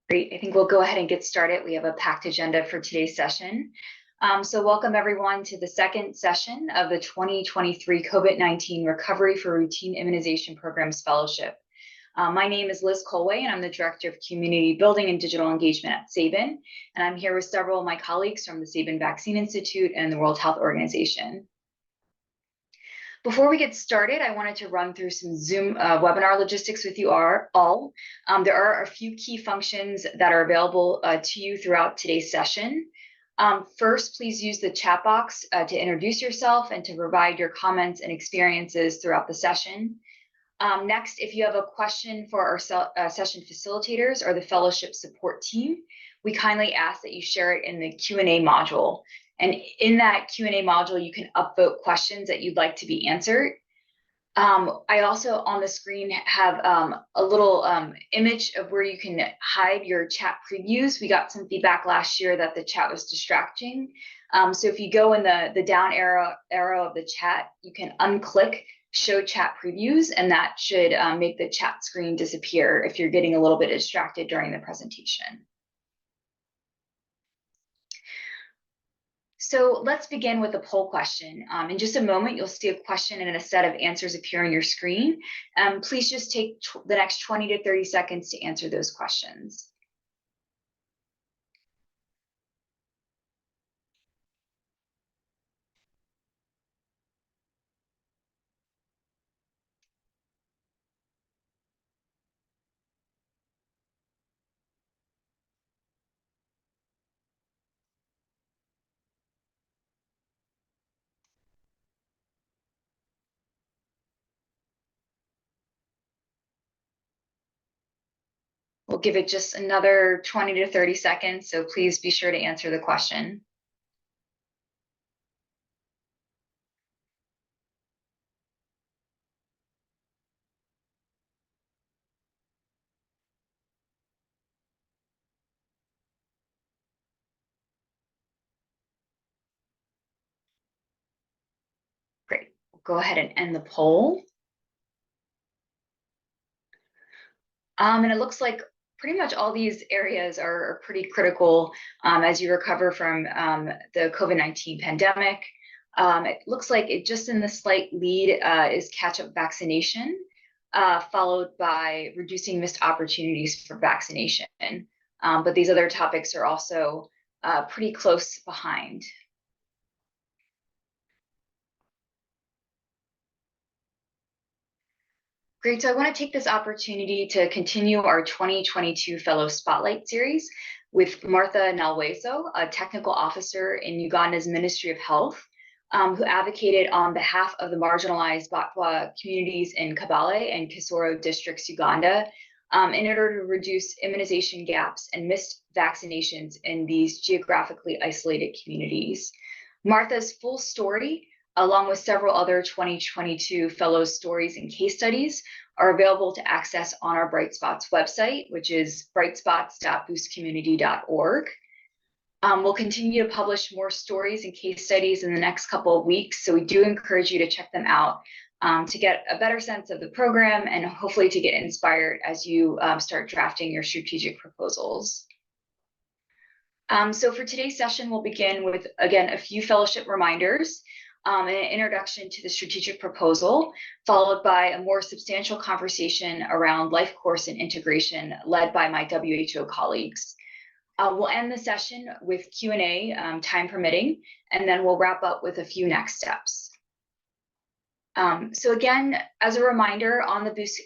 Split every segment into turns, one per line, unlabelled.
Great. I think we'll go ahead and get started. We have a packed agenda for today's session. So welcome everyone to the second session of the 2023 COVID-19 Recovery for Routine Immunization Programs Fellowship. My name is Liz Colway, and I'm the Director of Community Building and Digital Engagement at Sabin. And I'm here with several of my colleagues from the Sabin Vaccine Institute and the World Health Organization. Before we get started, I wanted to run through some Zoom webinar logistics with you all. There are a few key functions that are available to you throughout today's session. First, please use the chat box to introduce yourself and to provide your comments and experiences throughout the session. Next, if you have a question for our session facilitators or the fellowship support team, we kindly ask that you share it in the Q&A module. And in that Q&A module, you can upvote questions that you'd like to be answered. I also on the screen have a little image of where you can hide your chat previews. We got some feedback last year that the chat was distracting. So if you go in the down arrow of the chat, you can unclick show chat previews, and that should make the chat screen disappear if you're getting a little bit distracted during the presentation. So let's begin with the poll question. In just a moment, you'll see a question and a set of answers appear on your screen. Please just take the next 20 to 30 seconds to answer those questions. We'll give it just another 20 to 30 seconds, so please be sure to answer the question. Great. We'll go ahead and end the poll. And it looks like pretty much all these areas are pretty critical as you recover from the COVID-19 pandemic. It looks like it just in the slight lead is catch-up vaccination, followed by reducing missed opportunities for vaccination. But these other topics are also pretty close behind. Great, so I want to take this opportunity to continue our 2022 Fellow Spotlight Series with Martha Nalweso, a technical officer in Uganda's Ministry of Health, who advocated on behalf of the marginalized Batwa communities in Kabale and Kisoro districts, Uganda, in order to reduce immunization gaps and missed vaccinations in these geographically isolated communities. Martha's full story, along with several other 2022 Fellows stories and case studies, are available to access on our Bright Spots website, which is brightspots.boostcommunity.org. We'll continue to publish more stories and case studies in the next couple of weeks, so we do encourage you to check them out to get a better sense of the program and hopefully to get inspired as you start drafting your strategic proposals. So for today's session, we'll begin with, again, a few fellowship reminders. An introduction to the strategic proposal, followed by a more substantial conversation around life course and integration led by my WHO colleagues. We'll end the session with Q&A, time permitting, and then we'll wrap up with a few next steps. So again, as a reminder, on the Boost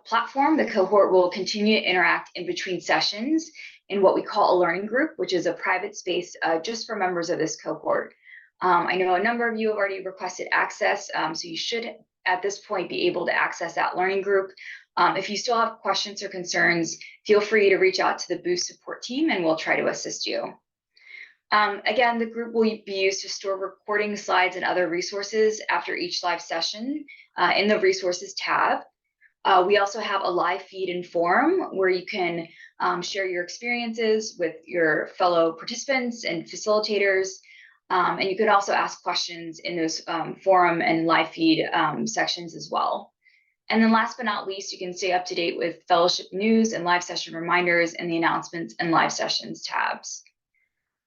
platform, the cohort will continue to interact in between sessions in what we call a learning group, which is a private space just for members of this cohort. I know a number of you have already requested access, so you should at this point be able to access that learning group. If you still have questions or concerns, feel free to reach out to the Boost support team and we'll try to assist you. Again, the group will be used to store recording slides and other resources after each live session in the resources tab. We also have a live feed and forum where you can share your experiences with your fellow participants and facilitators. And you could also ask questions in those forum and live feed sections as well. And then last but not least, you can stay up to date with fellowship news and live session reminders in the announcements and live sessions tabs.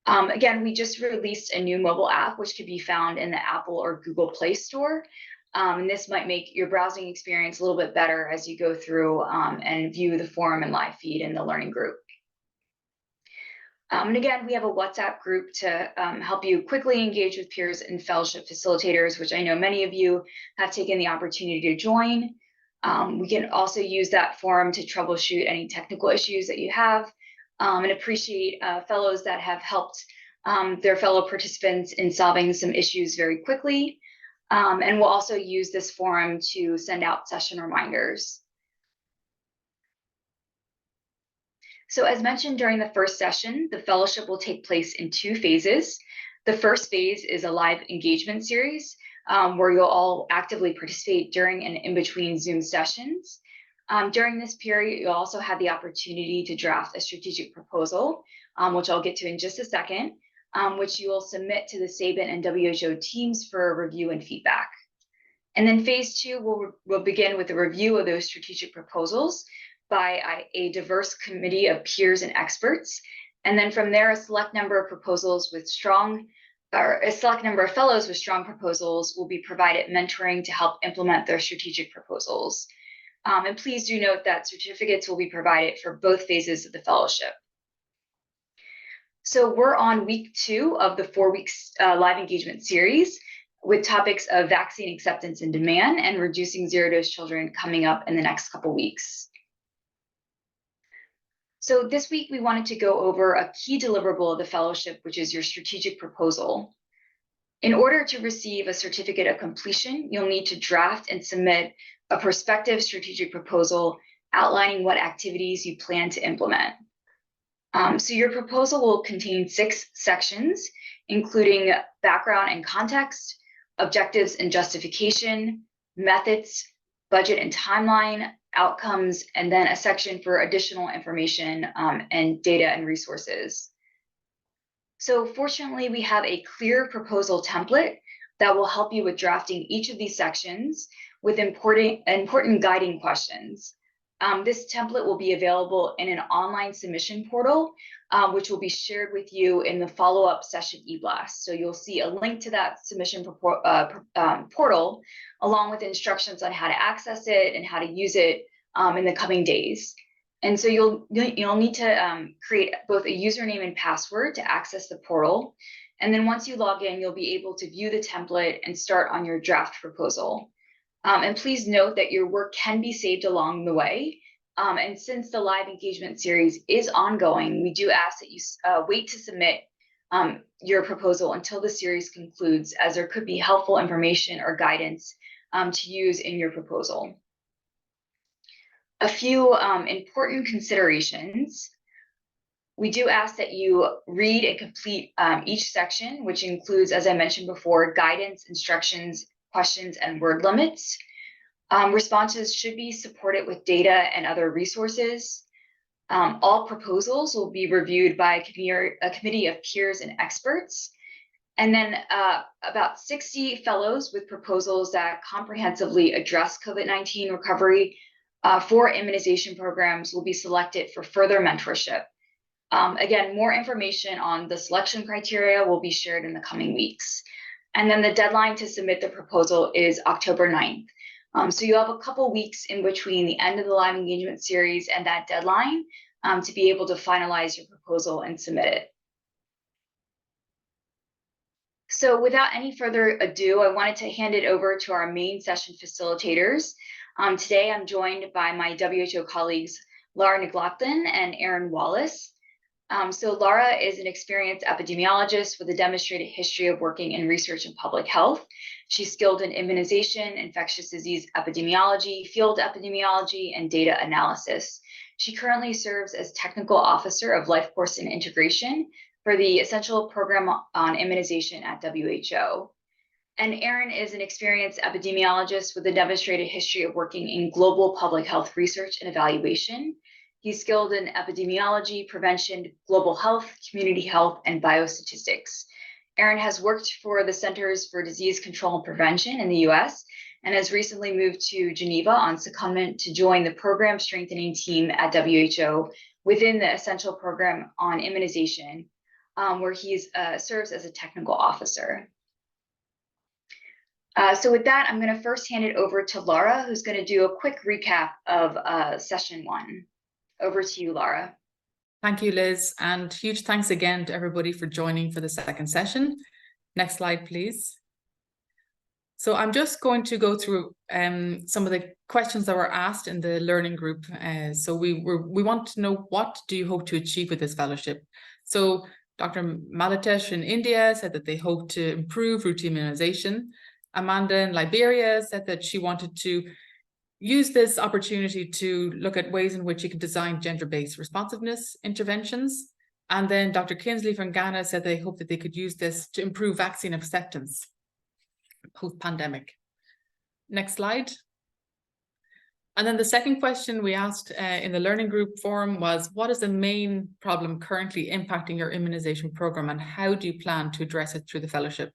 Again, we just released a new mobile app, which could be found in the Apple or Google Play Store. And this might make your browsing experience a little bit better as you go through and view the forum and live feed in the learning group. And again, we have a WhatsApp group to help you quickly engage with peers and fellowship facilitators, which I know many of you have taken the opportunity to join. We can also use that forum to troubleshoot any technical issues that you have, and appreciate fellows that have helped their fellow participants in solving some issues very quickly. And we'll also use this forum to send out session reminders. So as mentioned during the first session, the fellowship will take place in 2 phases. The first phase is a live engagement series where you'll all actively participate during and in between Zoom sessions. During this period, you'll also have the opportunity to draft a strategic proposal, which I'll get to in just a second, which you will submit to the SABIN and WHO teams for review and feedback. And then phase 2 will begin with a review of those strategic proposals by a diverse committee of peers and experts. And then from there, a select number of fellows with strong proposals will be provided mentoring to help implement their strategic proposals. And please do note that certificates will be provided for both phases of the fellowship. So we're on week 2 of the 4-week live engagement series with topics of vaccine acceptance and demand and reducing zero-dose children coming up in the next couple weeks. So this week, we wanted to go over a key deliverable of the fellowship, which is your strategic proposal. In order to receive a certificate of completion, you'll need to draft and submit a prospective strategic proposal outlining what activities you plan to implement. So your proposal will contain 6 sections, including background and context, objectives and justification, methods, budget and timeline, outcomes, and then a section for additional information and data and resources. So fortunately, we have a clear proposal template that will help you with drafting each of these sections with important guiding questions. This template will be available in an online submission portal, which will be shared with you in the follow-up session eBlast. So you'll see a link to that submission portal, along with instructions on how to access it and how to use it in the coming days. And so you'll need to create both a username and password to access the portal. And then once you log in, you'll be able to view the template and start on your draft proposal. And please note that your work can be saved along the way. And since the live engagement series is ongoing, we do ask that you wait to submit your proposal until the series concludes, as there could be helpful information or guidance to use in your proposal. A few important considerations. We do ask that you read and complete each section, which includes, as I mentioned before, guidance, instructions, questions, and word limits. Responses should be supported with data and other resources. All proposals will be reviewed by a committee of peers and experts. And then about 60 fellows with proposals that comprehensively address COVID-19 recovery for immunization programs will be selected for further mentorship. Again, more information on the selection criteria will be shared in the coming weeks. And then the deadline to submit the proposal is October 9th. So you have a couple weeks in between the end of the live engagement series and that deadline to be able to finalize your proposal and submit it. So without any further ado, I wanted to hand it over to our main session facilitators. Today, I'm joined by my WHO colleagues, Laura McLaughlin and Erin Wallace. So Laura is an experienced epidemiologist with a demonstrated history of working in research and public health. She's skilled in immunization, infectious disease epidemiology, field epidemiology, and data analysis. She currently serves as technical officer of life course and integration for the Essential Program on Immunization at WHO. And Erin is an experienced epidemiologist with a demonstrated history of working in global public health research and evaluation. He's skilled in epidemiology, prevention, global health, community health, and biostatistics. Erin has worked for the Centers for Disease Control and Prevention in the US and has recently moved to Geneva on secondment to join the program strengthening team at WHO within the Essential Program on Immunization, where he serves as a technical officer. So with that, I'm going to first hand it over to Laura, who's going to do a quick recap of session 1. Over to you, Laura.
Thank you, Liz, and huge thanks again to everybody for joining for the second session. Next slide, please. So I'm just going to go through some of the questions that were asked in the learning group. So we want to know, what do you hope to achieve with this fellowship? So Dr. Malatesh in India said that they hope to improve routine immunization. Amanda in Liberia said that she wanted to use this opportunity to look at ways in which you can design gender-based responsiveness interventions. And then Dr. Kinsley from Ghana said they hope that they could use this to improve vaccine acceptance post-pandemic. Next slide. And then the second question we asked in the learning group forum was, what is the main problem currently impacting your immunization program, and how do you plan to address it through the fellowship?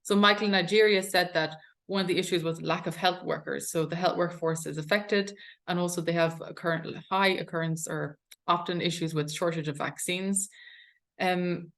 So Michael in Nigeria said that one of the issues was lack of health workers. So the health workforce is affected, and also they have a current high occurrence or often issues with shortage of vaccines.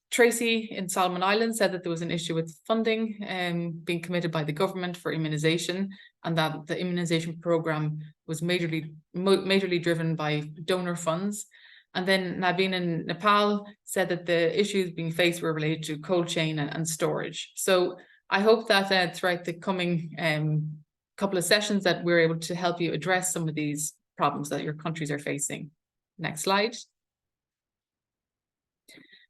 Tracy in Solomon Islands said that there was an issue with funding being committed by the government for immunization, and that the immunization program was majorly driven by donor funds. And then Naveen in Nepal said that the issues being faced were related to cold chain and storage. So I hope that throughout the coming couple of sessions that we're able to help you address some of these problems that your countries are facing. Next slide.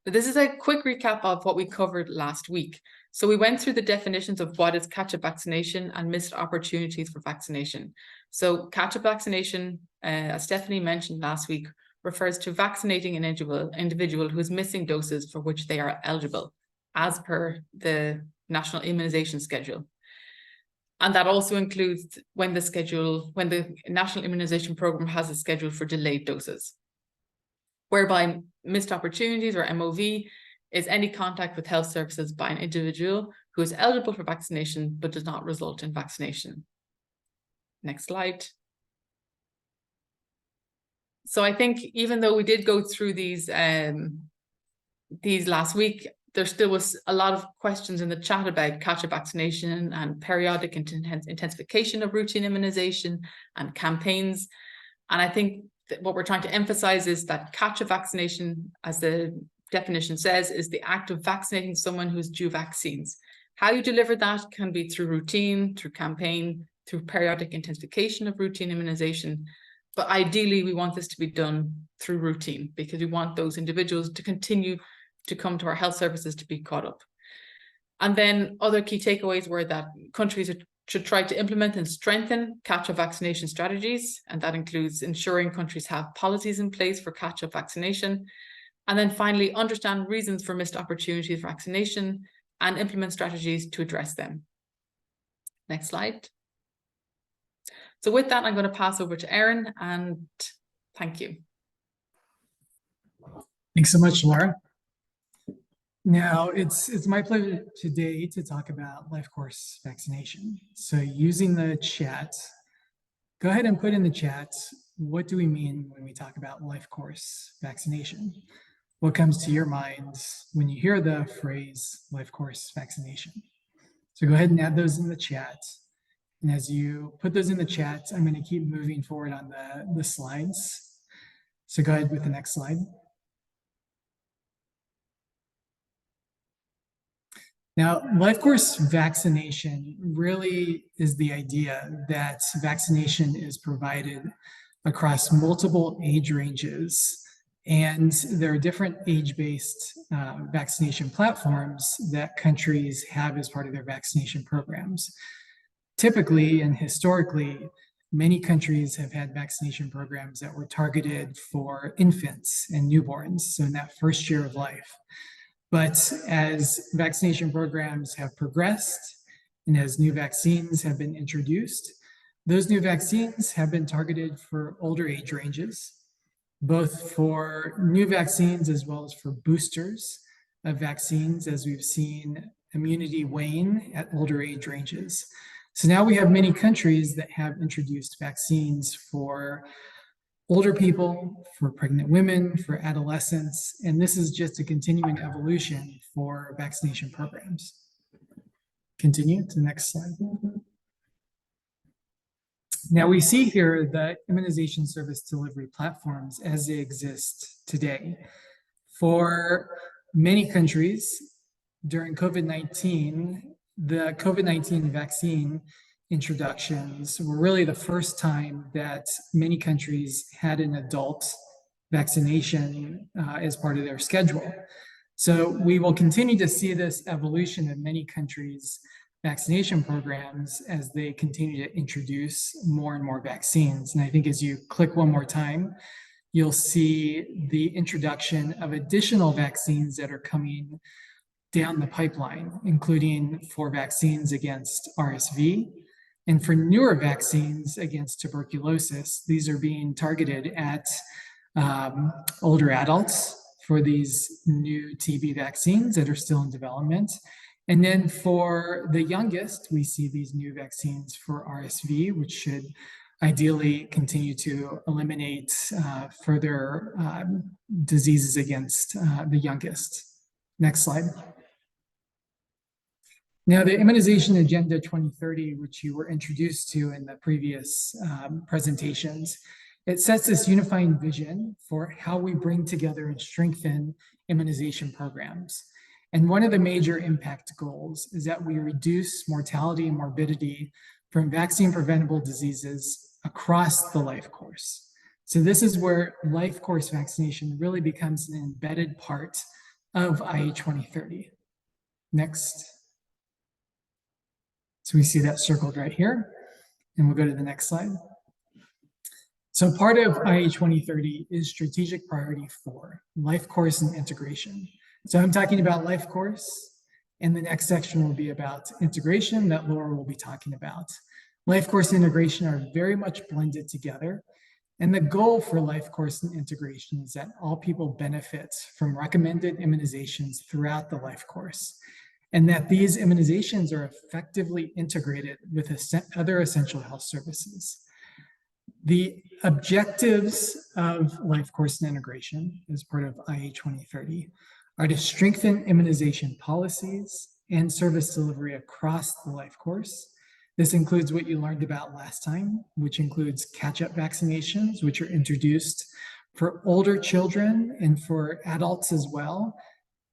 This is a quick recap of what we covered last week. So we went through the definitions of what is catch-up vaccination and missed opportunities for vaccination. So catch-up vaccination, as Stephanie mentioned last week, refers to vaccinating an individual who is missing doses for which they are eligible, as per the National Immunization Schedule. And that also includes when the National Immunization Program has a schedule for delayed doses, whereby missed opportunities, or MOV, is any contact with health services by an individual who is eligible for vaccination but does not result in vaccination. Next slide. So I think even though we did go through these last week, there still was a lot of questions in the chat about catch-up vaccination and periodic intensification of routine immunization and campaigns. And I think that what we're trying to emphasize is that catch-up vaccination, as the definition says, is the act of vaccinating someone who's due vaccines. How you deliver that can be through routine, through campaign, through periodic intensification of routine immunization. But ideally, we want this to be done through routine, because we want those individuals to continue to come to our health services to be caught up. And then other key takeaways were that countries should try to implement and strengthen catch-up vaccination strategies, and that includes ensuring countries have policies in place for catch-up vaccination. And then finally, understand reasons for missed opportunities for vaccination and implement strategies to address them. Next slide. So with that, I'm going to pass over to Erin, and thank you.
Thanks so much, Laura. Now, it's my pleasure today to talk about life course vaccination. So using the chat, go ahead and put in the chat, what do we mean when we talk about life course vaccination? What comes to your mind when you hear the phrase life course vaccination? So go ahead and add those in the chat. And as you put those in the chat, I'm going to keep moving forward on the slides. So go ahead with the next slide. Now, life course vaccination really is the idea that vaccination is provided across multiple age ranges, and there are different age-based vaccination platforms that countries have as part of their vaccination programs. Typically and historically, many countries have had vaccination programs that were targeted for infants and newborns, so in that first year of life. But as vaccination programs have progressed and as new vaccines have been introduced, those new vaccines have been targeted for older age ranges, both for new vaccines as well as for boosters of vaccines, as we've seen immunity wane at older age ranges. So now we have many countries that have introduced vaccines for older people, for pregnant women, for adolescents, and this is just a continuing evolution for vaccination programs. Continue to the next slide. Now we see here the immunization service delivery platforms as they exist today. For many countries, during COVID-19, the COVID-19 vaccine introductions were really the first time that many countries had an adult vaccination as part of their schedule. So we will continue to see this evolution of many countries' vaccination programs as they continue to introduce more and more vaccines. And I think as you click one more time, you'll see the introduction of additional vaccines that are coming down the pipeline, including for vaccines against RSV and for newer vaccines against tuberculosis. These are being targeted at older adults for these new TB vaccines that are still in development. And then for the youngest, we see these new vaccines for RSV, which should ideally continue to eliminate further diseases against the youngest. Next slide. Now, the Immunization Agenda 2030, which you were introduced to in the previous presentations, it sets this unifying vision for how we bring together and strengthen immunization programs. And one of the major impact goals is that we reduce mortality and morbidity from vaccine-preventable diseases across the life course. So this is where life course vaccination really becomes an embedded part of IA 2030. Next. So we see that circled right here, and we'll go to the next slide. So part of IA 2030 is strategic priority 4, life course and integration. So I'm talking about life course, and the next section will be about integration that Laura will be talking about. Life course and integration are very much blended together. And the goal for life course and integration is that all people benefit from recommended immunizations throughout the life course, and that these immunizations are effectively integrated with other essential health services. The objectives of life course and integration as part of IA 2030 are to strengthen immunization policies and service delivery across the life course. This includes what you learned about last time, which includes catch-up vaccinations, which are introduced for older children and for adults as well,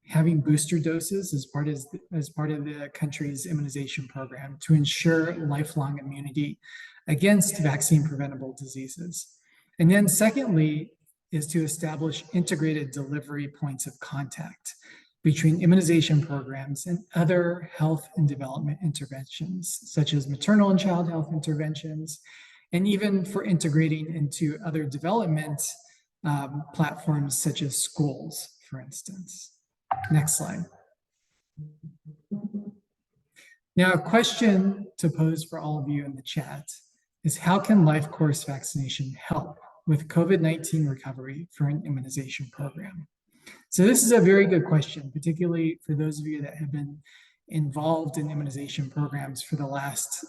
having booster doses as part of the country's immunization program to ensure lifelong immunity against vaccine-preventable diseases. And then secondly, is to establish integrated delivery points of contact between immunization programs and other health and development interventions, such as maternal and child health interventions, and even for integrating into other development platforms such as schools, for instance. Next slide. Now, a question to pose for all of you in the chat is, how can life course vaccination help with COVID-19 recovery for an immunization program? So this is a very good question, particularly for those of you that have been involved in immunization programs for the last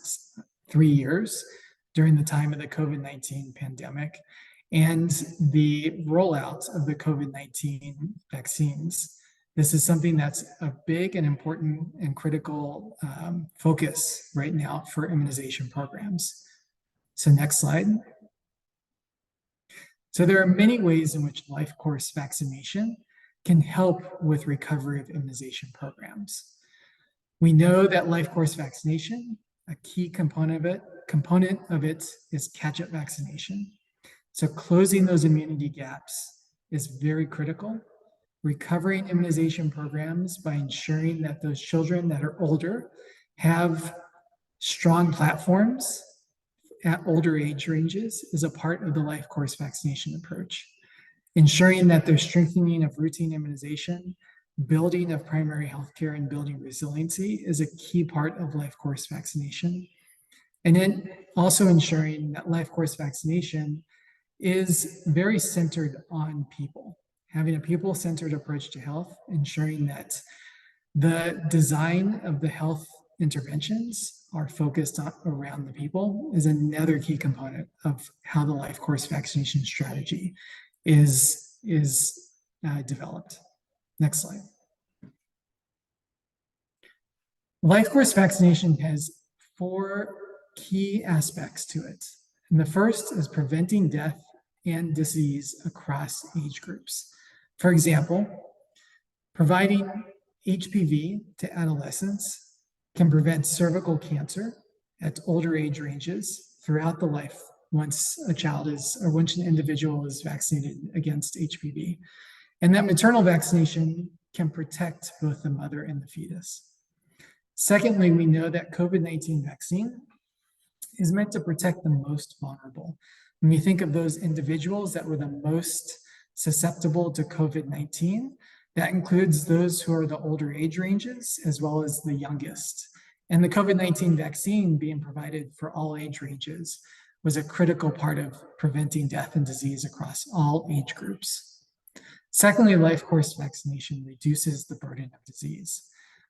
3 years during the time of the COVID-19 pandemic and the rollout of the COVID-19 vaccines. This is something that's a big and important and critical focus right now for immunization programs. So next slide. So there are many ways in which life course vaccination can help with recovery of immunization programs. We know that life course vaccination, a key component of it is catch-up vaccination. So closing those immunity gaps is very critical. Recovering immunization programs by ensuring that those children that are older have strong platforms at older age ranges is a part of the life course vaccination approach. Ensuring that there's strengthening of routine immunization, building of primary healthcare, and building resiliency is a key part of life course vaccination. And then also ensuring that life course vaccination is very centered on people, having a people-centered approach to health, ensuring that the design of the health interventions are focused around the people is another key component of how the life course vaccination strategy is developed. Next slide. Life course vaccination has 4 key aspects to it. And the first is preventing death and disease across age groups. For example, providing HPV to adolescents can prevent cervical cancer at older age ranges throughout the life once once an individual is vaccinated against HPV. And that maternal vaccination can protect both the mother and the fetus. Secondly, we know that COVID-19 vaccine is meant to protect the most vulnerable. When we think of those individuals that were the most susceptible to COVID-19, that includes those who are the older age ranges as well as the youngest. And the COVID-19 vaccine being provided for all age ranges was a critical part of preventing death and disease across all age groups. Secondly, life course vaccination reduces the burden of disease.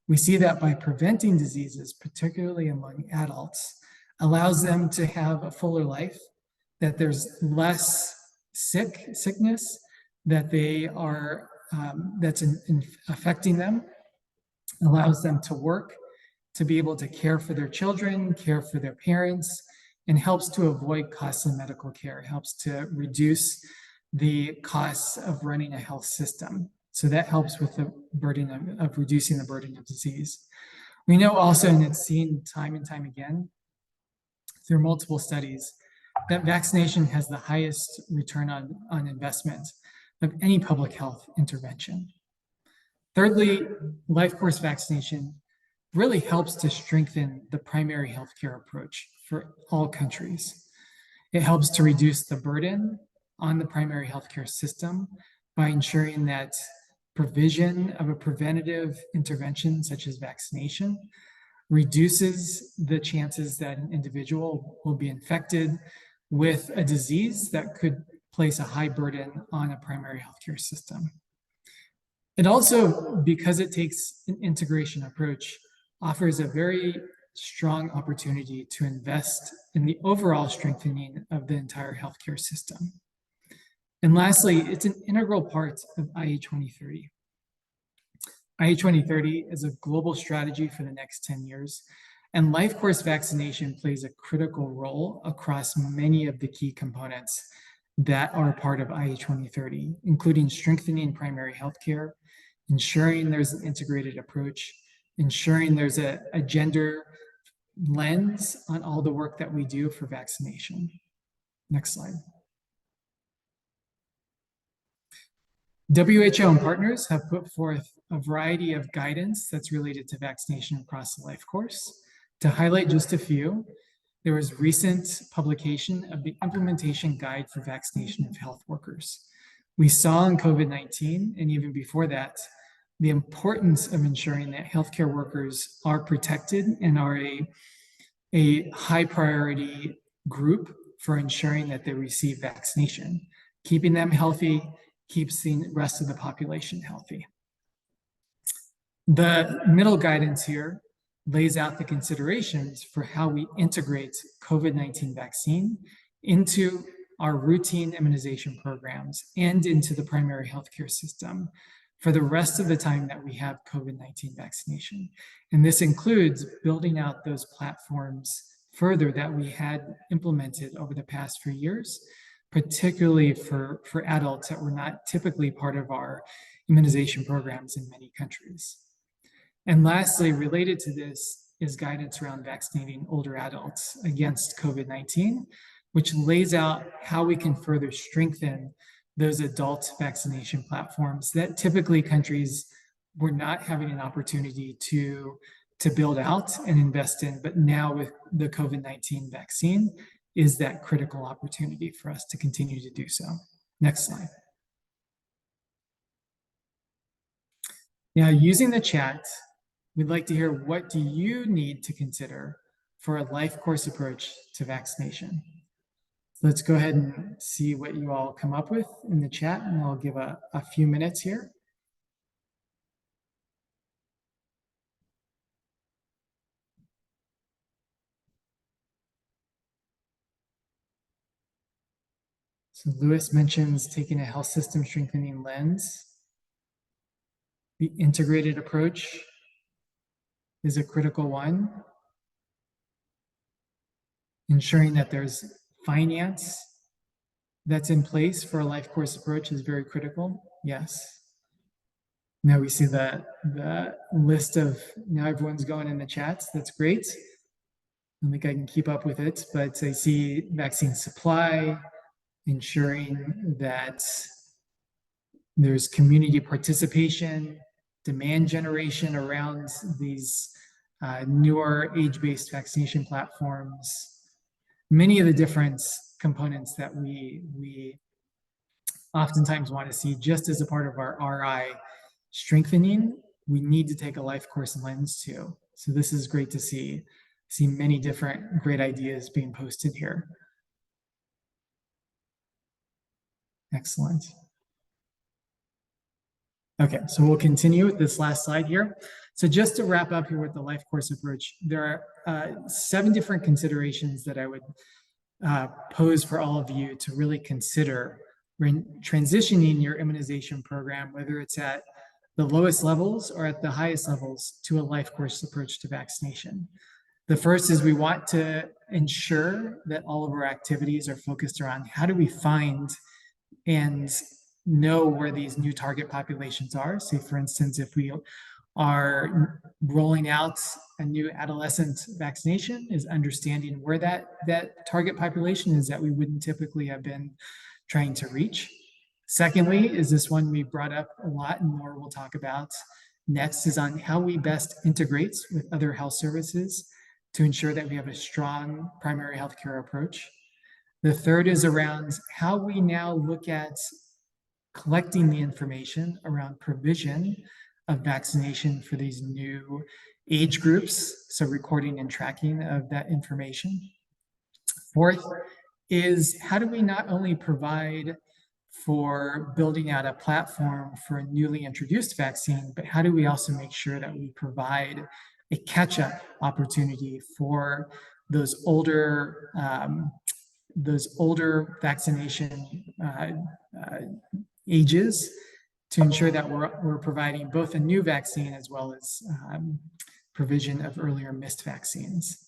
We see that by preventing diseases, particularly among adults, allows them to have a fuller life, that there's less sickness, that they are that's affecting them, allows them to work, to be able to care for their children, care for their parents, and helps to avoid costly medical care, helps to reduce the costs of running a health system. So that helps with the burden of reducing the burden of disease. We know also, and it's seen time and time again through multiple studies, that vaccination has the highest return on investment of any public health intervention. Thirdly, life course vaccination really helps to strengthen the primary healthcare approach for all countries. It helps to reduce the burden on the primary healthcare system by ensuring that provision of a preventative intervention such as vaccination reduces the chances that an individual will be infected with a disease that could place a high burden on a primary healthcare system. It also, because it takes an integration approach, offers a very strong opportunity to invest in the overall strengthening of the entire healthcare system. And lastly, it's an integral part of IA 2030. IA 2030 is a global strategy for the next 10 years, and life course vaccination plays a critical role across many of the key components that are part of IA 2030, including strengthening primary healthcare, ensuring there's an integrated approach, ensuring there's a gender lens on all the work that we do for vaccination. Next slide. WHO and partners have put forth a variety of guidance that's related to vaccination across the life course. To highlight just a few, there was recent publication of the implementation guide for vaccination of health workers. We saw in COVID-19, and even before that, the importance of ensuring that healthcare workers are protected and are a high priority group for ensuring that they receive vaccination. Keeping them healthy keeps the rest of the population healthy. The middle guidance here lays out the considerations for how we integrate COVID-19 vaccine into our routine immunization programs and into the primary healthcare system for the rest of the time that we have COVID-19 vaccination. And this includes building out those platforms further that we had implemented over the past few years, particularly for adults that were not typically part of our immunization programs in many countries. And lastly, related to this is guidance around vaccinating older adults against COVID-19, which lays out how we can further strengthen those adult vaccination platforms that typically countries were not having an opportunity to build out and invest in, but now with the COVID-19 vaccine is that critical opportunity for us to continue to do so. Next slide. Now, using the chat, we'd like to hear, what do you need to consider for a life course approach to vaccination? So let's go ahead and see what you all come up with in the chat, and I'll give a few minutes here. So Lewis mentions taking a health system strengthening lens. The integrated approach is a critical one. Ensuring that there's finance that's in place for a life course approach is very critical. Yes. Now we see the list of, now everyone's going in the chats. That's great. I don't think I can keep up with it, but I see vaccine supply, ensuring that there's community participation, demand generation around these newer age-based vaccination platforms. Many of the different components that we oftentimes want to see just as a part of our RI strengthening, we need to take a life course lens too. So this is great to see many different great ideas being posted here. Excellent. Okay, so we'll continue with this last slide here. So just to wrap up here with the life course approach, there are 7 different considerations that I would pose for all of you to really consider when transitioning your immunization program, whether it's at the lowest levels or at the highest levels, to a life course approach to vaccination. The first is we want to ensure that all of our activities are focused around how do we find and know where these new target populations are. Say, for instance, if we are rolling out a new adolescent vaccination, is understanding where that target population is that we wouldn't typically have been trying to reach. Secondly, is this one we brought up a lot and more we'll talk about next, is on how we best integrate with other health services to ensure that we have a strong primary healthcare approach. The third is around how we now look at collecting the information around provision of vaccination for these new age groups, so recording and tracking of that information. Fourth is how do we not only provide for building out a platform for a newly introduced vaccine, but how do we also make sure that we provide a catch-up opportunity for those older vaccination ages, to ensure that we're providing both a new vaccine as well as provision of earlier missed vaccines.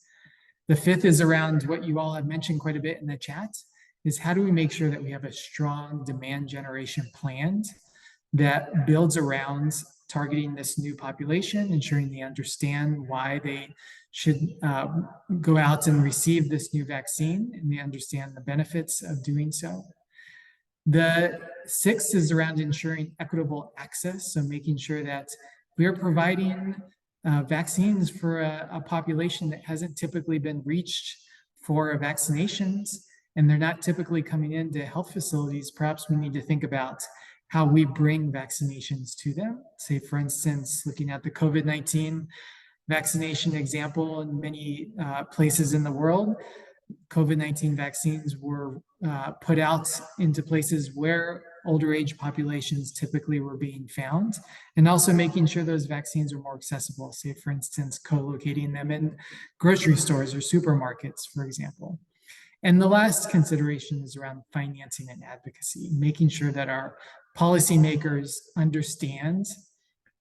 The fifth is around what you all have mentioned quite a bit in the chat, is how do we make sure that we have a strong demand generation plan that builds around targeting this new population, ensuring they understand why they should go out and receive this new vaccine, and they understand the benefits of doing so. The sixth is around ensuring equitable access, so making sure that we are providing vaccines for a population that hasn't typically been reached for vaccinations, and they're not typically coming into health facilities. Perhaps we need to think about how we bring vaccinations to them. Say, for instance, looking at the COVID-19 vaccination example in many places in the world, COVID-19 vaccines were put out into places where older age populations typically were being found, and also making sure those vaccines are more accessible. Say, for instance, co-locating them in grocery stores or supermarkets, for example. And the last consideration is around financing and advocacy, making sure that our policymakers understand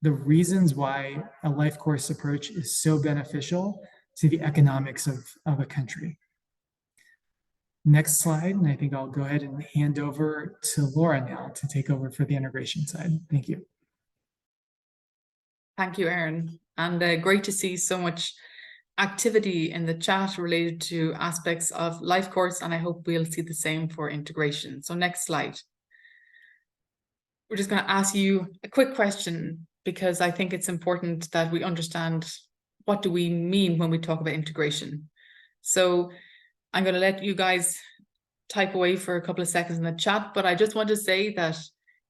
the reasons why a life course approach is so beneficial to the economics of a country. Next slide, and I think I'll go ahead and hand over to Laura now to take over for the integration side. Thank you.
Thank you, Aaron. And great to see so much activity in the chat related to aspects of life course, and I hope we'll see the same for integration. So next slide. We're just going to ask you a quick question, because I think it's important that we understand what do we mean when we talk about integration. So I'm going to let you guys type away for a couple of seconds in the chat, but I just want to say that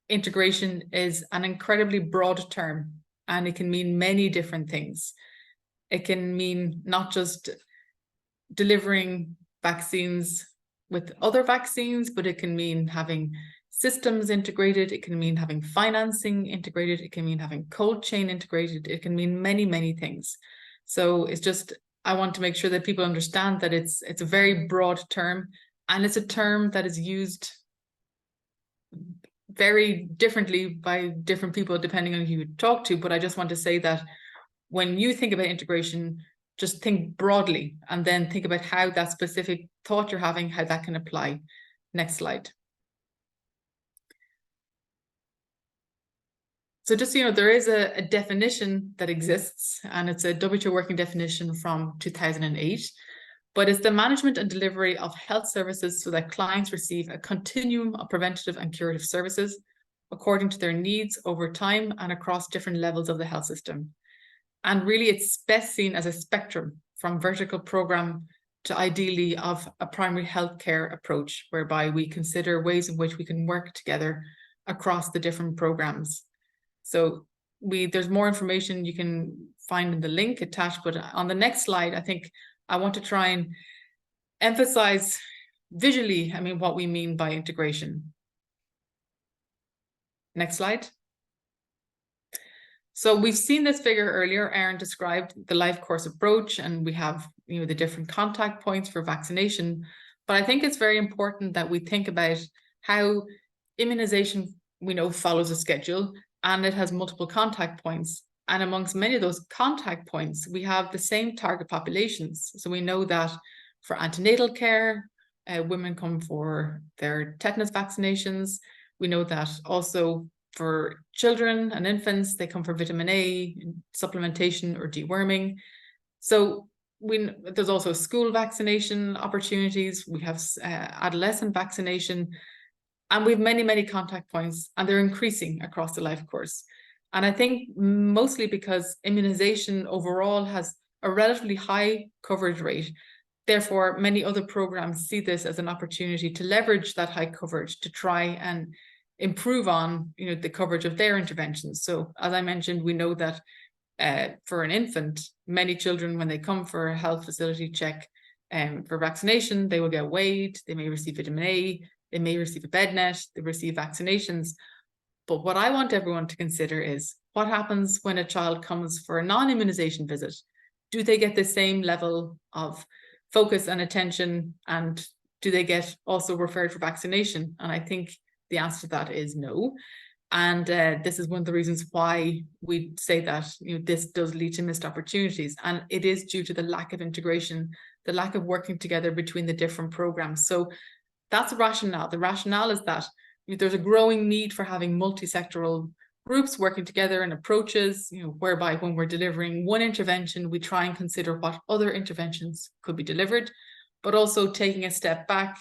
integration is an incredibly broad term, and it can mean many different things. It can mean not just delivering vaccines with other vaccines, but it can mean having systems integrated. It can mean having financing integrated. It can mean having cold chain integrated. It can mean many, many things. So it's just, I want to make sure that people understand that it's a very broad term, and it's a term that is used vary differently by different people depending on who you talk to, but I just want to say that when you think about integration, just think broadly and then think about how that specific thought you're having, how that can apply. Next slide. So just so you know, there is a definition that exists, and it's a WHO working definition from 2008, but it's the management and delivery of health services so that clients receive a continuum of preventative and curative services according to their needs over time and across different levels of the health system. And really, it's best seen as a spectrum from vertical program to ideally of a primary healthcare approach, whereby we consider ways in which we can work together across the different programs. So there's more information you can find in the link attached, but on the next slide, I think I want to try and emphasize visually, what we mean by integration. Next slide. So we've seen this figure earlier. Erin described the life course approach, and we have the different contact points for vaccination. But I think it's very important that we think about how immunization, follows a schedule, and it has multiple contact points. And amongst many of those contact points, we have the same target populations. So we know that for antenatal care, women come for their tetanus vaccinations. We know that also for children and infants, they come for vitamin A, supplementation or deworming. So there's also school vaccination opportunities. We have adolescent vaccination, and we have many, many contact points, and they're increasing across the life course. And I think mostly because immunization overall has a relatively high coverage rate. Therefore, many other programs see this as an opportunity to leverage that high coverage to try and improve on the coverage of their interventions. So as I mentioned, we know that for an infant, many children, when they come for a health facility check for vaccination, they will get weighed, they may receive vitamin A, they may receive a bed net, they receive vaccinations. But what I want everyone to consider is what happens when a child comes for a non-immunization visit. Do they get the same level of focus and attention, and do they get also referred for vaccination? And I think the answer to that is no. And this is one of the reasons why we say that this does lead to missed opportunities. And it is due to the lack of integration, the lack of working together between the different programs. So that's the rationale. The rationale is that there's a growing need for having multi-sectoral groups working together and approaches, whereby when we're delivering one intervention, we try and consider what other interventions could be delivered, but also taking a step back.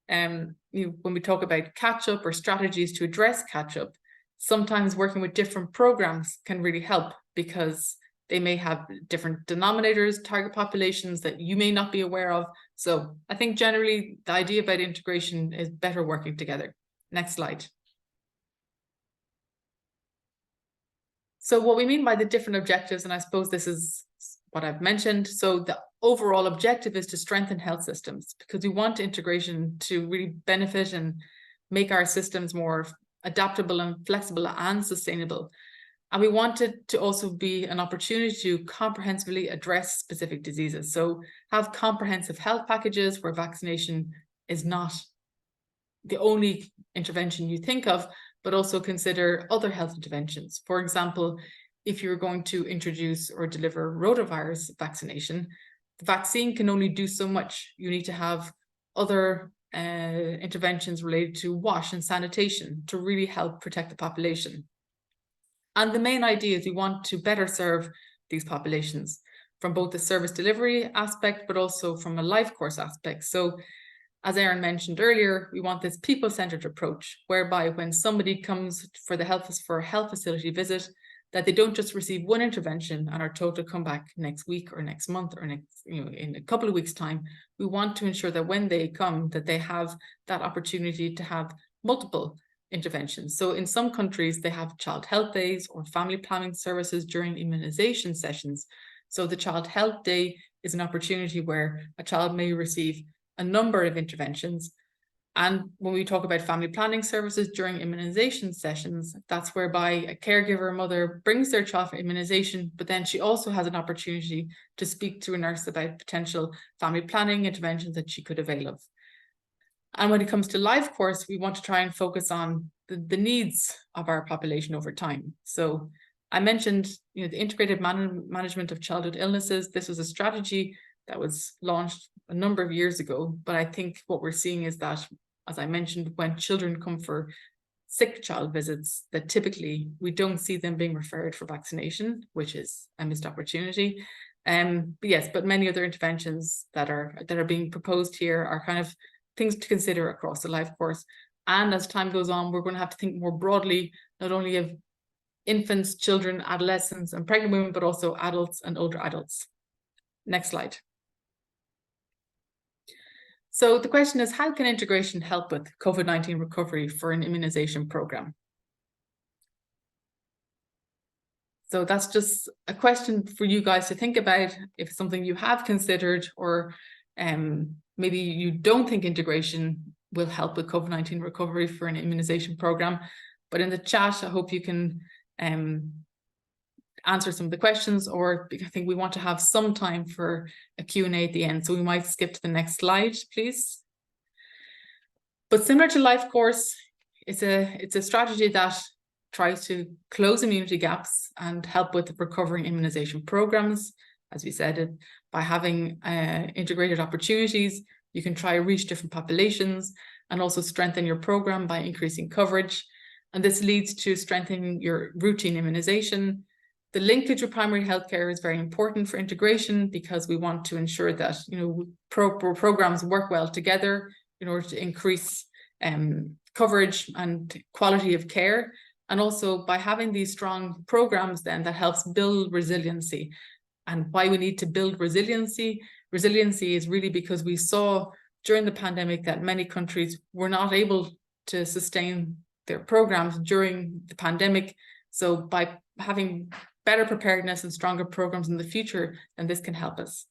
When we talk about catch-up or strategies to address catch-up, sometimes working with different programs can really help, because they may have different denominators, target populations that you may not be aware of. So I think generally the idea about integration is better working together. Next slide. So what we mean by the different objectives, and I suppose this is what I've mentioned. So the overall objective is to strengthen health systems, because we want integration to really benefit and make our systems more adaptable and flexible and sustainable. And we want it to also be an opportunity to comprehensively address specific diseases. So have comprehensive health packages where vaccination is not the only intervention you think of, but also consider other health interventions. For example, if you're going to introduce or deliver rotavirus vaccination, the vaccine can only do so much. You need to have other interventions related to wash and sanitation to really help protect the population. And the main idea is we want to better serve these populations from both the service delivery aspect, but also from a life course aspect. So as Erin mentioned earlier, we want this people-centered approach, whereby when somebody comes for a health facility visit, that they don't just receive one intervention and are told to come back next week or next month or in a couple of weeks' time. We want to ensure that when they come, that they have that opportunity to have multiple interventions. So in some countries, they have child health days or family planning services during immunization sessions. So the child health day is an opportunity where a child may receive a number of interventions. And when we talk about family planning services during immunization sessions, that's whereby a caregiver mother brings their child for immunization, but then she also has an opportunity to speak to a nurse about potential family planning interventions that she could avail of. And when it comes to life course, we want to try and focus on the needs of our population over time. So I mentioned, the integrated management of childhood illnesses. This was a strategy that was launched a number of years ago, but I think what we're seeing is that, as I mentioned, when children come for sick child visits, that typically we don't see them being referred for vaccination, which is a missed opportunity. But many other interventions that are being proposed here are kind of things to consider across the life course. And as time goes on, we're going to have to think more broadly, not only of infants, children, adolescents, and pregnant women, but also adults and older adults. Next slide. So the question is, how can integration help with COVID-19 recovery for an immunization program? So that's just a question for you guys to think about, if it's something you have considered, or maybe you don't think integration will help with COVID-19 recovery for an immunization program. But in the chat, I hope you can answer some of the questions, or I think we want to have some time for a Q&A at the end, so we might skip to the next slide, please. But similar to Life Course, it's a strategy that tries to close immunity gaps and help with recovering immunization programs. As we said, by having integrated opportunities, you can try to reach different populations and also strengthen your program by increasing coverage. And this leads to strengthening your routine immunization. The linkage with primary healthcare is very important for integration, because we want to ensure that programs work well together in order to increase coverage and quality of care. And also by having these strong programs, then that helps build resiliency. And why we need to build resiliency is really because we saw during the pandemic that many countries were not able to sustain their programs during the pandemic. So by having better preparedness and stronger programs in the future, then this can help us.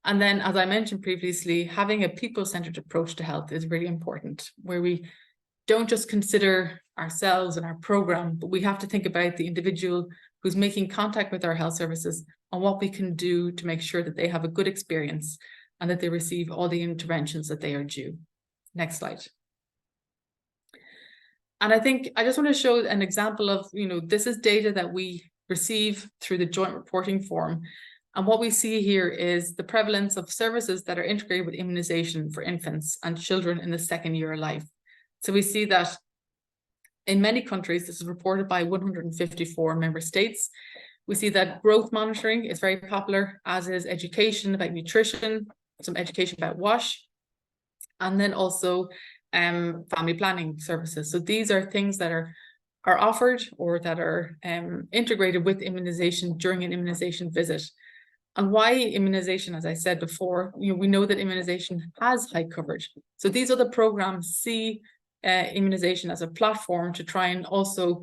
And then, as I mentioned previously, having a people-centered approach to health is really important, where we don't just consider ourselves and our program, but we have to think about the individual who's making contact with our health services and what we can do to make sure that they have a good experience and that they receive all the interventions that they are due. Next slide. And I think I just want to show an example of, this is data that we receive through the joint reporting form. And what we see here is the prevalence of services that are integrated with immunization for infants and children in the second year of life. So we see that in many countries, this is reported by 154 member states. We see that growth monitoring is very popular, as is education about nutrition, some education about WASH, and then also family planning services. So these are things that are offered or that are integrated with immunization during an immunization visit. And why immunization? As I said before, we know that immunization has high coverage. So these other programs see immunization as a platform to try and also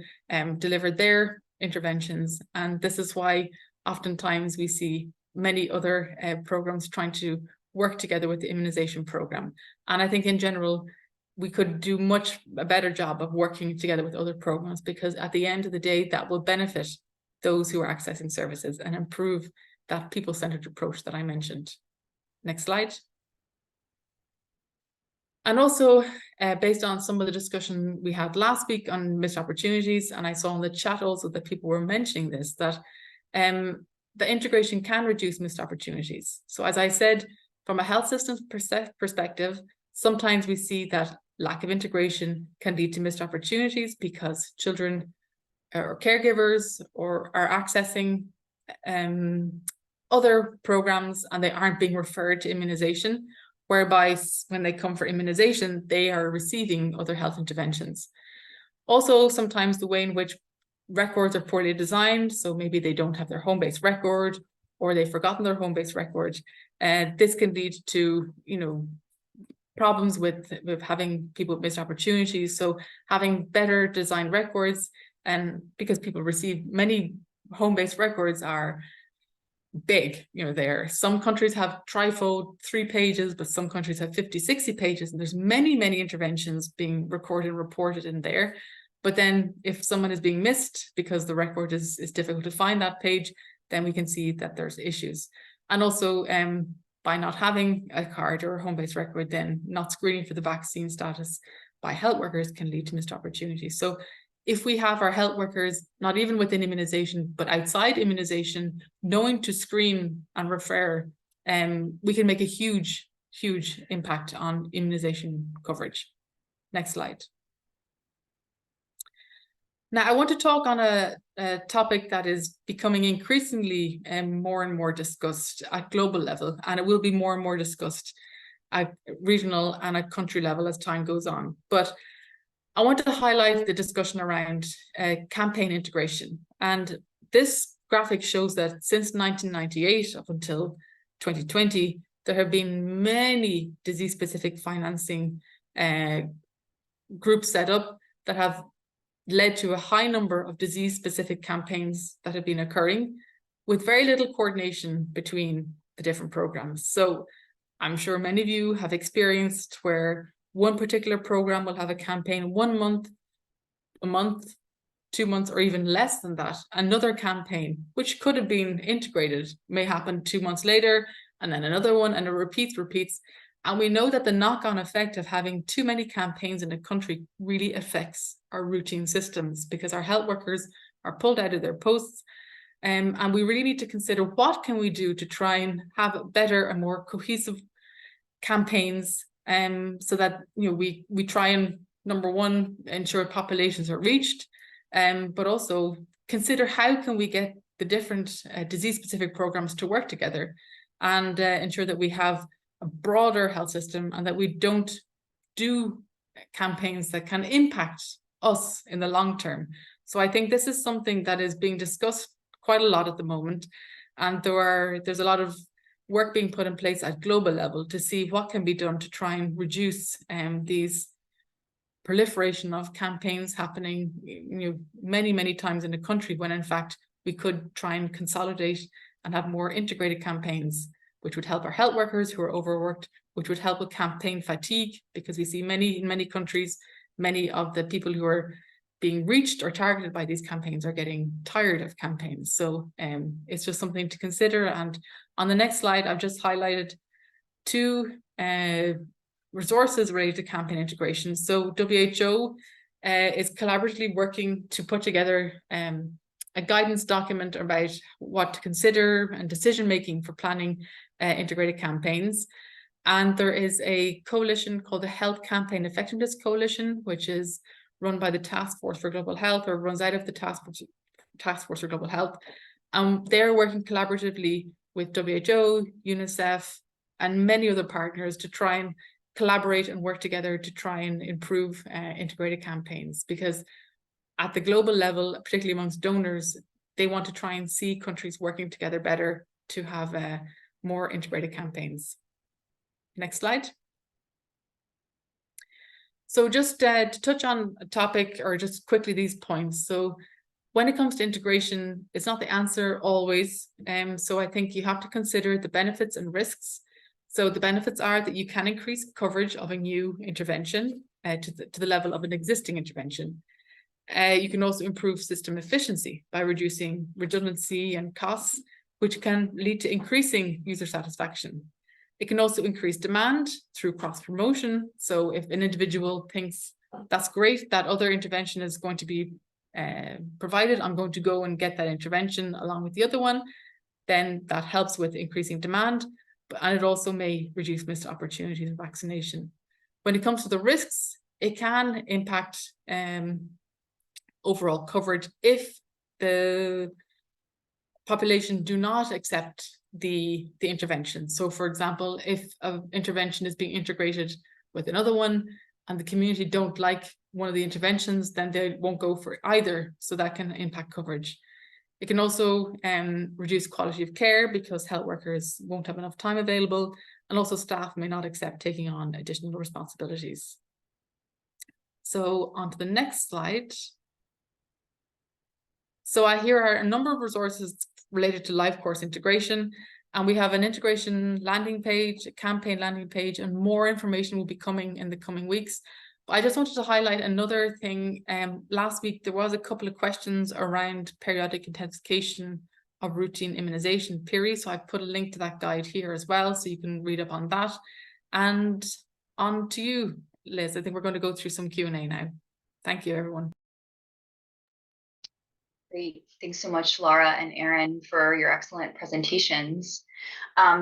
deliver their interventions. And this is why oftentimes we see many other programs trying to work together with the immunization program. And I think in general, we could do a better job of working together with other programs, because at the end of the day, that will benefit those who are accessing services and improve that people-centered approach that I mentioned. Next slide. And also, based on some of the discussion we had last week on missed opportunities, and I saw in the chat also that people were mentioning this, that the integration can reduce missed opportunities. So as I said, from a health systems perspective, sometimes we see that lack of integration can lead to missed opportunities because children or caregivers are accessing other programs and they aren't being referred to immunization, whereby when they come for immunization, they are receiving other health interventions. Also, sometimes the way in which records are poorly designed, so maybe they don't have their home-based record or they've forgotten their home-based record, this can lead to, problems with having people with missed opportunities. So having better designed records, and because people receive many home-based records are big, some countries have trifold 3 pages, but some countries have 50, 60 pages, and there's many interventions being recorded and reported in there. But then if someone is being missed because the record is difficult to find that page, then we can see that there's issues. And also by not having a card or a home-based record, then not screening for the vaccine status, by health workers can lead to missed opportunities. So if we have our health workers, not even within immunization, but outside immunization, knowing to screen and refer, we can make a huge impact on immunization coverage. Next slide. Now, I want to talk on a topic that is becoming increasingly more and more discussed at global level, and it will be more and more discussed at regional and at country level as time goes on. But I want to highlight the discussion around campaign integration. And this graphic shows that since 1998 up until 2020, there have been many disease-specific financing groups set up that have led to a high number of disease-specific campaigns that have been occurring with very little coordination between the different programs. So I'm sure many of you have experienced where one particular program will have a campaign 1 month, a month, 2 months, or even less than that. Another campaign, which could have been integrated, may happen 2 months later, and then another one, and it repeats. And we know that the knock-on effect of having too many campaigns in a country really affects our routine systems, because our health workers are pulled out of their posts. And we really need to consider what can we do to try and have better and more cohesive campaigns, so that we try and, number one, ensure populations are reached, but also consider how can we get the different disease-specific programs to work together and ensure that we have a broader health system and that we don't do campaigns that can impact us in the long term. So I think this is something that is being discussed quite a lot at the moment, and there's a lot of work being put in place at global level to see what can be done to try and reduce these proliferation of campaigns happening many times in the country, when in fact we could try and consolidate and have more integrated campaigns, which would help our health workers who are overworked, which would help with campaign fatigue, because we see in many countries, many of the people who are being reached or targeted by these campaigns are getting tired of campaigns. So it's just something to consider. And on the next slide, I've just highlighted 2 resources related to campaign integration. So WHO is collaboratively working to put together a guidance document about what to consider and decision-making for planning integrated campaigns. And there is a coalition called the Health Campaign Effectiveness Coalition, which is run by the Task Force for Global Health, or runs out of the Task Force for Global Health. They're working collaboratively with WHO, UNICEF, and many other partners to try and collaborate and work together to try and improve integrated campaigns, because at the global level, particularly amongst donors, they want to try and see countries working together better to have more integrated campaigns. Next slide. So just to touch on a topic, or just quickly these points. So when it comes to integration, it's not the answer always. So I think you have to consider the benefits and risks. So the benefits are that you can increase coverage of a new intervention to the level of an existing intervention. You can also improve system efficiency by reducing redundancy and costs, which can lead to increasing user satisfaction. It can also increase demand through cross-promotion. So if an individual thinks that's great, that other intervention is going to be provided, I'm going to go and get that intervention along with the other one, then that helps with increasing demand, and it also may reduce missed opportunities of vaccination. When it comes to the risks, it can impact overall coverage if the population do not accept the intervention. So for example, if an intervention is being integrated with another one and the community don't like one of the interventions, then they won't go for either. So that can impact coverage. It can also reduce quality of care, because health workers won't have enough time available, and also staff may not accept taking on additional responsibilities. So on to the next slide. So here are a number of resources related to life course integration, and we have an integration landing page, a campaign landing page, and more information will be coming in the coming weeks. But I just wanted to highlight another thing. Last week, there was a couple of questions around periodic intensification of routine immunization, PIRI. So I put a link to that guide here as well, so you can read up on that. And on to you, Liz. I think we're going to go through some Q&A now. Thank you, everyone.
Great. Thanks so much, Laura and Aaron, for your excellent presentations.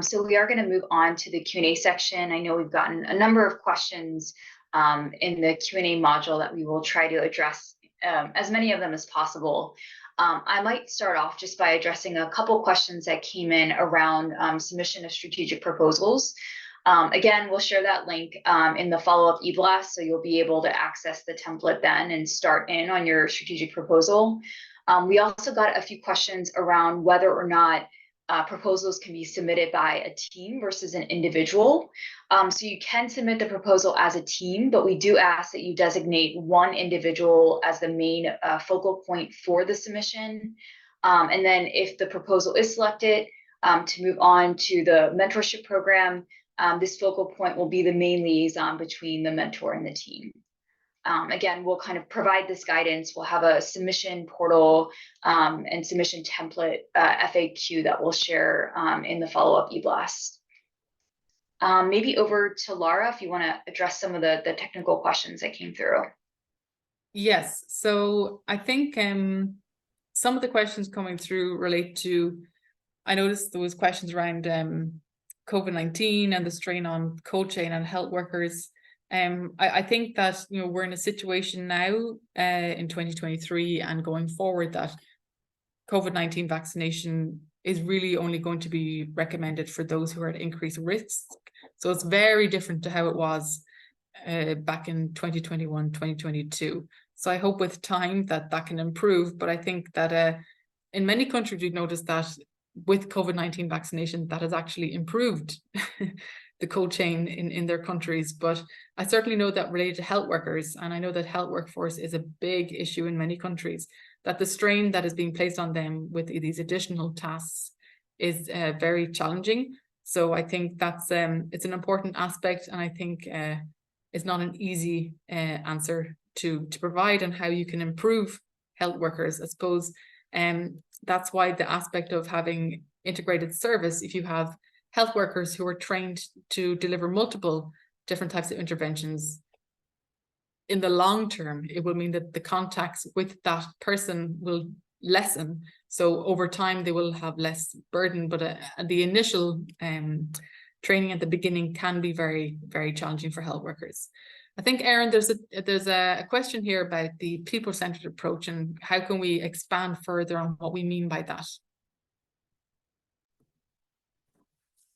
So we are going to move on to the Q&A section. I know we've gotten a number of questions in the Q&A module that we will try to address as many of them as possible. I might start off just by addressing a couple questions that came in around submission of strategic proposals. Again, we'll share that link in the follow-up eBlast, so you'll be able to access the template then and start in on your strategic proposal. We also got a few questions around whether or not proposals can be submitted by a team versus an individual. So you can submit the proposal as a team, but we do ask that you designate one individual as the main focal point for the submission. And then if the proposal is selected to move on to the mentorship program, this focal point will be the main liaison between the mentor and the team. Again, we'll kind of provide this guidance. We'll have a submission portal and submission template FAQ that we'll share in the follow-up eBlast. Maybe over to Laura, if you want to address some of the technical questions that came through.
Yes, so I think some of the questions coming through relate to, I noticed there was questions around COVID-19 and the strain on cold chain and health workers. I think that, you know, we're in a situation now in 2023 and going forward that COVID-19 vaccination is really only going to be recommended for those who are at increased risk. So it's very different to how it was back in 2021, 2022. So I hope with time that can improve. But I think that in many countries, we've noticed that with COVID-19 vaccination, that has actually improved the cold chain in their countries. But I certainly know that related to health workers, and I know that health workforce is a big issue in many countries, that the strain that is being placed on them with these additional tasks is very challenging. So I think that's it's an important aspect, and I think it's not an easy answer to provide on how you can improve health workers. I suppose that's why the aspect of having integrated service, if you have health workers who are trained to deliver multiple different types of interventions, in the long term, it will mean that the contacts with that person will lessen. So over time, they will have less burden, but the initial training at the beginning can be very, very challenging for health workers. I think, Aaron, there's a question here about the people-centered approach and how can we expand further on what we mean by that?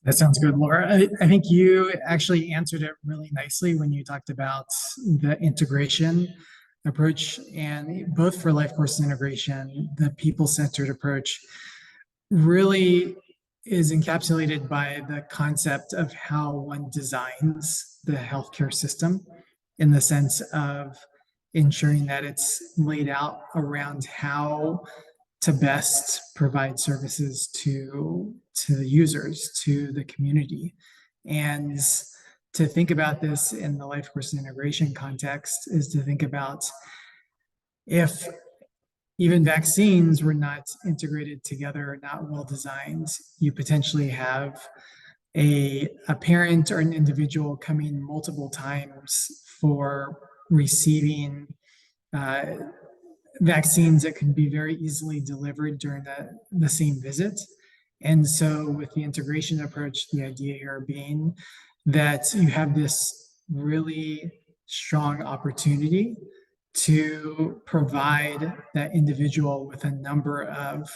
That sounds good, Laura. I think you actually answered it really nicely when you talked about the integration approach, and both for life course integration, the people-centered approach really is encapsulated by the concept of how one designs the healthcare system, in the sense of ensuring that it's laid out around how to best provide services to the users, to the community. And to think about this in the life course integration context is to think about if even vaccines were not integrated together, not well designed, you potentially have a parent or an individual coming multiple times for receiving vaccines that can be very easily delivered during the same visit. And so with the integration approach, the idea here being that you have this really strong opportunity to provide that individual with a number of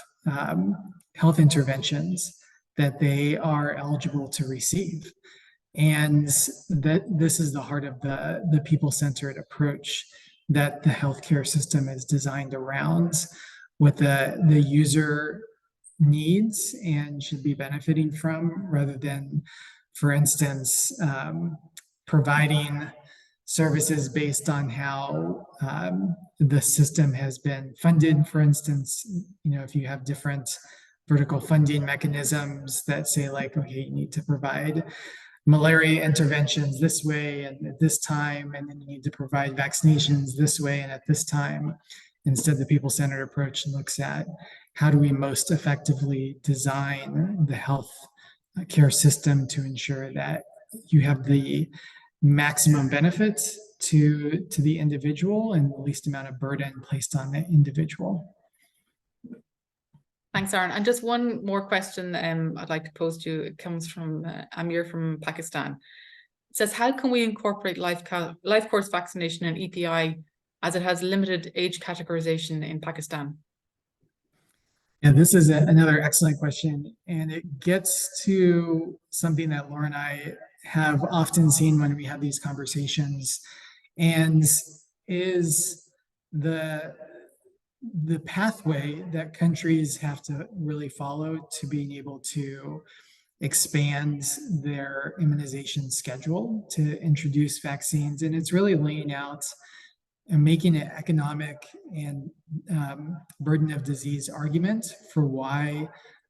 health interventions that they are eligible to receive. And that this is the heart of the people-centered approach that the healthcare system is designed around, what the user needs and should be benefiting from, rather than, for instance, providing services based on how the system has been funded. For instance, you know, if you have different vertical funding mechanisms that say, like, okay, you need to provide malaria interventions this way and at this time, and then you need to provide vaccinations this way and at this time. Instead, the people-centered approach looks at how do we most effectively design the health care system to ensure that you have the maximum benefit to the individual and the least amount of burden placed on the individual.
Thanks, Aaron. And just one more question I'd like to pose to you. It comes from Amir from Pakistan. It says, how can we incorporate life course vaccination in EPI as it has limited age categorization in Pakistan?
Yeah, this is another excellent question, and it gets to something that Laura and I have often seen when we have these conversations, and is the pathway that countries have to really follow to being able to expand their immunization schedule to introduce vaccines. And it's really laying out and making an economic and burden of disease argument for why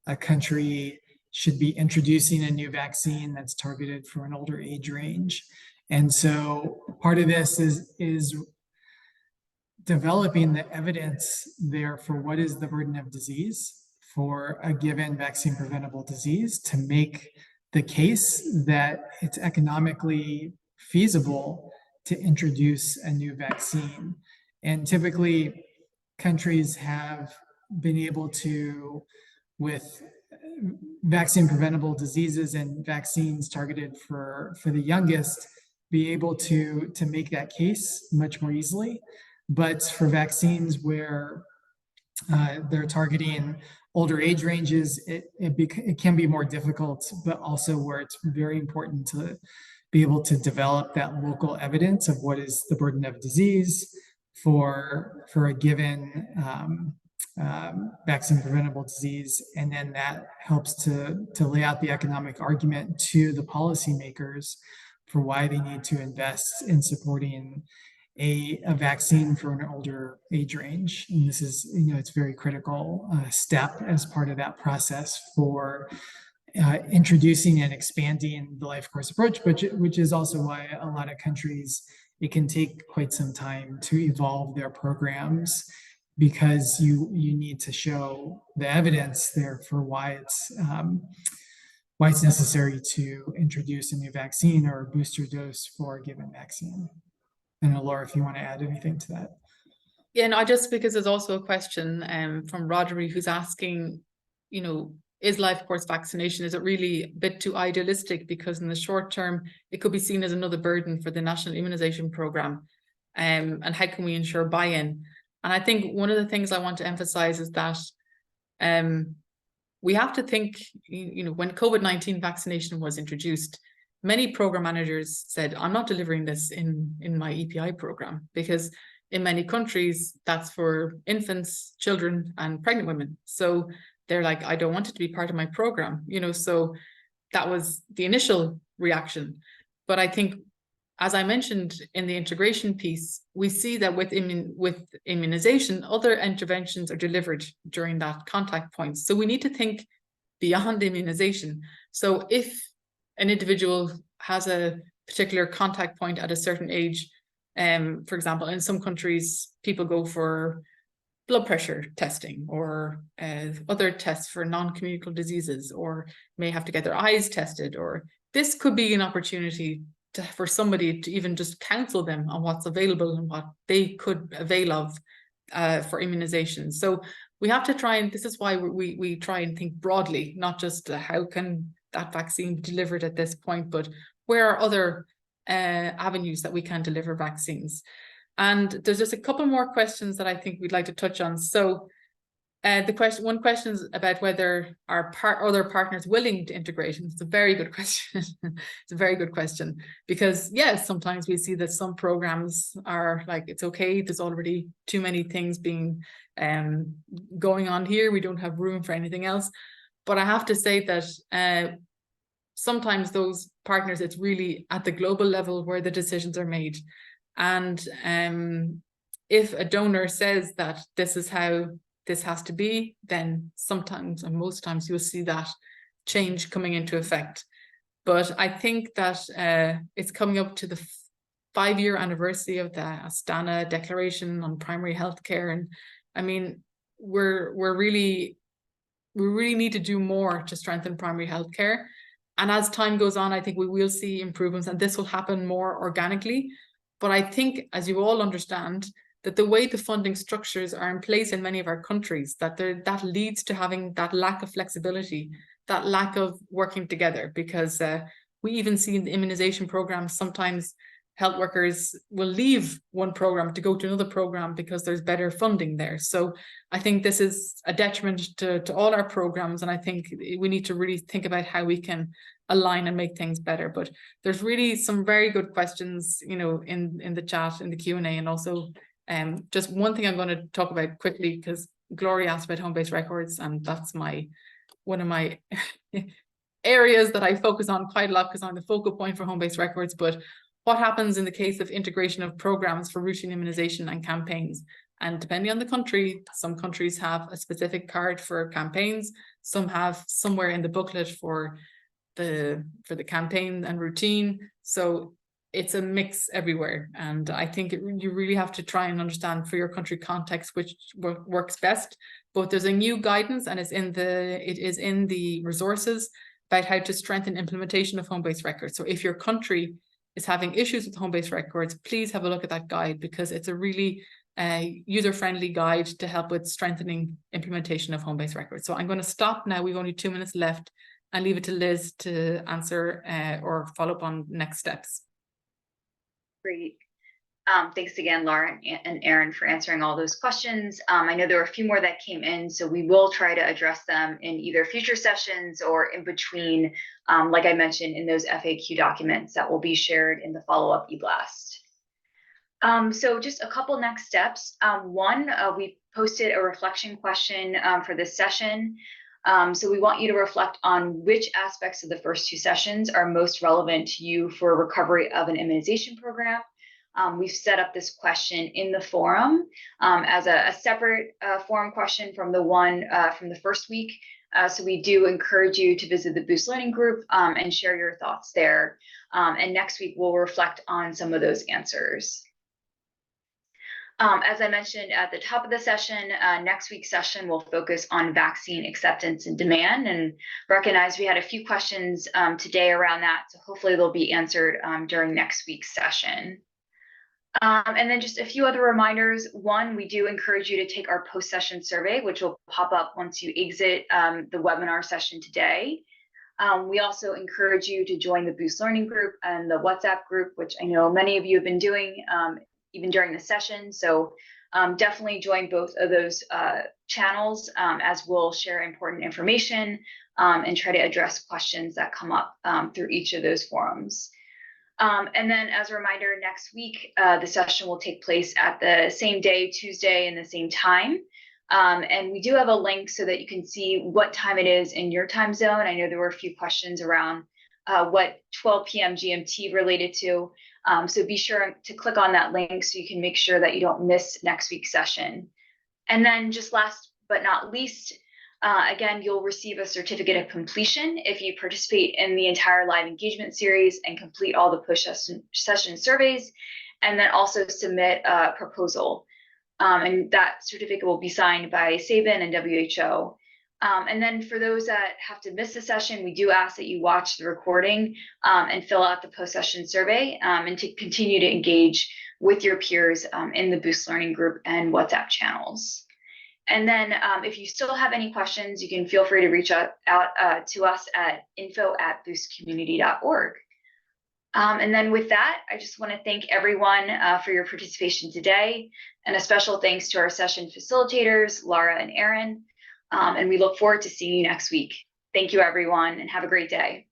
a country should be introducing a new vaccine that's targeted for an older age range. And so part of this is developing the evidence there for what is the burden of disease for a given vaccine preventable disease, to make the case that it's economically feasible to introduce a new vaccine. And typically countries have been able to, with vaccine preventable diseases and vaccines targeted for the youngest, be able to make that case much more easily. But for vaccines where they're targeting older age ranges, it can be more difficult, but also where it's very important to be able to develop that local evidence of what is the burden of disease for a given vaccine preventable disease. And then that helps to lay out the economic argument to the policymakers for why they need to invest in supporting a vaccine for an older age range. And this is, it's a very critical step as part of that process for introducing and expanding the life course approach, which is also why a lot of countries, it can take quite some time to evolve their programs, because you need to show the evidence there for why it's necessary to introduce a new vaccine or a booster dose for a given vaccine. I don't know, Laura, if you want to add anything to that.
Yeah, no, just because there's also a question from Rodri who's asking, is life course vaccination, is it really a bit too idealistic? Because in the short term, it could be seen as another burden for the national immunization program. And how can we ensure buy-in? And I think one of the things I want to emphasize is that we have to think, when COVID-19 vaccination was introduced, many program managers said, I'm not delivering this in my EPI program, because in many countries, that's for infants, children, and pregnant women. So they're like, I don't want it to be part of my program, so that was the initial reaction. But I think, as I mentioned in the integration piece, we see that with immunization, other interventions are delivered during that contact point. So we need to think beyond immunization. So if an individual has a particular contact point at a certain age, for example, in some countries, people go for blood pressure testing or other tests for non-communicable diseases, or may have to get their eyes tested, or this could be an opportunity for somebody to even just counsel them on what's available and what they could avail of for immunization. So we have to try, and this is why we try and think broadly, not just how can that vaccine be delivered at this point, but where are other avenues that we can deliver vaccines. And there's just a couple more questions that I think we'd like to touch on. So one question is about whether our other partners willing to integrate. And it's a very good question. It's a very good question, because yes, sometimes we see that some programs are like, it's okay, there's already too many things being going on here, we don't have room for anything else. But I have to say that sometimes those partners, it's really at the global level where the decisions are made. And if a donor says that this is how this has to be, then sometimes, and most times, you'll see that change coming into effect. But I think that it's coming up to the 5-year anniversary of the Astana Declaration on Primary Healthcare. And I mean, we really need to do more to strengthen primary healthcare. And as time goes on, I think we will see improvements, and this will happen more organically. But I think, as you all understand, that the way the funding structures are in place in many of our countries, that leads to having that lack of flexibility, that lack of working together, because we even see in the immunization programs, sometimes health workers will leave one program to go to another program because there's better funding there. So I think this is a detriment to all our programs, and I think we need to really think about how we can align and make things better. But there's really some very good questions, you know, in the chat, in the Q&A, and also just one thing I'm going to talk about quickly, because Gloria asked about home-based records, and that's one of my areas that I focus on quite a lot, because I'm the focal point for home-based records. But what happens in the case of integration of programs for routine immunization and campaigns? And depending on the country, some countries have a specific card for campaigns, some have somewhere in the booklet for the campaign and routine. So it's a mix everywhere, and I think you really have to try and understand for your country context which works best. But there's a new guidance, and it is in the resources about how to strengthen implementation of home-based records. So if your country is having issues with home-based records, please have a look at that guide, because it's a really user-friendly guide to help with strengthening implementation of home-based records. So I'm going to stop now. We've only 2 minutes left, and leave it to Liz to answer or follow up on next steps.
Great. Thanks again, Laura and Aaron, for answering all those questions. I know there were a few more that came in, so we will try to address them in either future sessions or in between, like I mentioned, in those FAQ documents that will be shared in the follow-up eBlast. So just a couple next steps. One, we posted a reflection question for this session. So we want you to reflect on which aspects of the first 2 sessions are most relevant to you for recovery of an immunization program. We've set up this question in the forum as a separate forum question from the one from the first week. So we do encourage you to visit the Boost Learning group and share your thoughts there. And next week, we'll reflect on some of those answers. As I mentioned at the top of the session, next week's session will focus on vaccine acceptance and demand, and recognize we had a few questions today around that, so hopefully they'll be answered during next week's session. And then just a few other reminders. One, we do encourage you to take our post-session survey, which will pop up once you exit the webinar session today. We also encourage you to join the Boost Learning group and the WhatsApp group, which I know many of you have been doing even during the session. So definitely join both of those channels as we'll share important information and try to address questions that come up through each of those forums. And then as a reminder, next week, the session will take place at the same day, Tuesday, and the same time. And we do have a link so that you can see what time it is in your time zone. I know there were a few questions around what 12 p.m. GMT related to. So be sure to click on that link so you can make sure that you don't miss next week's session. And then just last but not least, again, you'll receive a certificate of completion if you participate in the entire live engagement series and complete all the post-session surveys, and then also submit a proposal. And that certificate will be signed by SABIN and WHO. And then for those that have to miss the session, we do ask that you watch the recording and fill out the post-session survey and to continue to engage with your peers in the Boost Learning group and WhatsApp channels. And then if you still have any questions, you can feel free to reach out to us at info@boostcommunity.org. And then with that, I just want to thank everyone for your participation today, and a special thanks to our session facilitators, Laura and Aaron. And we look forward to seeing you next week. Thank you, everyone, and have a great day.